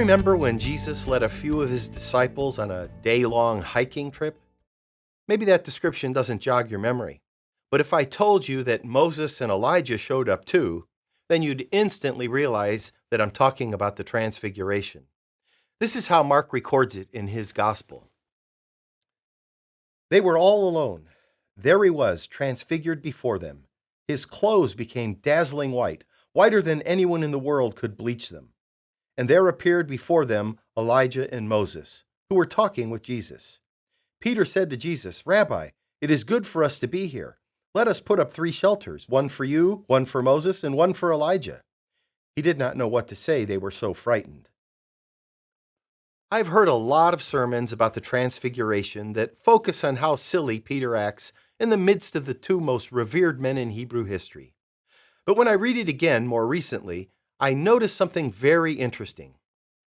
remember when Jesus led a few of his disciples on a day-long hiking trip? Maybe that description doesn't jog your memory. But if I told you that Moses and Elijah showed up too, then you'd instantly realize that I'm talking about the Transfiguration. This is how Mark records it in his gospel. They were all alone. There he was, transfigured before them. His clothes became dazzling white, whiter than anyone in the world could bleach them. And there appeared before them Elijah and Moses, who were talking with Jesus. Peter said to Jesus, "Rabbi, it is good for us to be here. Let us put up 3 shelters, one for you, one for Moses, and one for Elijah." He did not know what to say, they were so frightened. I've heard a lot of sermons about the Transfiguration that focus on how silly Peter acts in the midst of the 2 most revered men in Hebrew history. But when I read it again more recently, I notice something very interesting.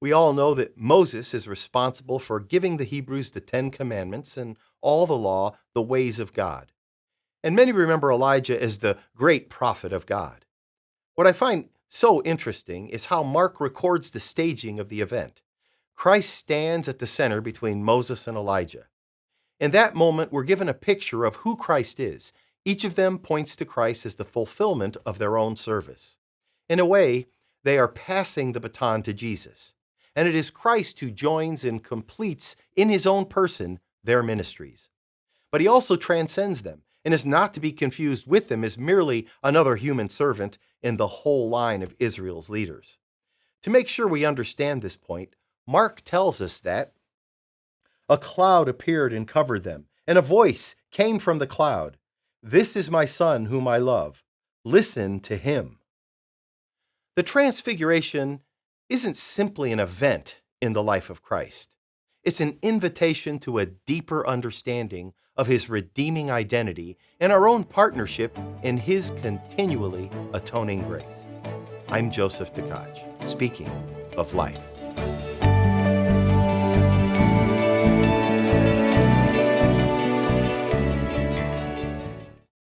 We all know that Moses is responsible for giving the Hebrews the 10 Commandments and all the law, the ways of God. And many remember Elijah as the great prophet of God. What I find so interesting is how Mark records the staging of the event. Christ stands at the center between Moses and Elijah. In that moment, we're given a picture of who Christ is. Each of them points to Christ as the fulfillment of their own service. In a way, they are passing the baton to Jesus. And it is Christ who joins and completes in his own person their ministries. But he also transcends them and is not to be confused with them as merely another human servant in the whole line of Israel's leaders. To make sure we understand this point, Mark tells us that a cloud appeared and covered them, and a voice came from the cloud. "This is my son whom I love. Listen to him." The Transfiguration isn't simply an event in the life of Christ. It's an invitation to a deeper understanding of his redeeming identity and our own partnership in his continually atoning grace. I'm Joseph Tkach, speaking of life.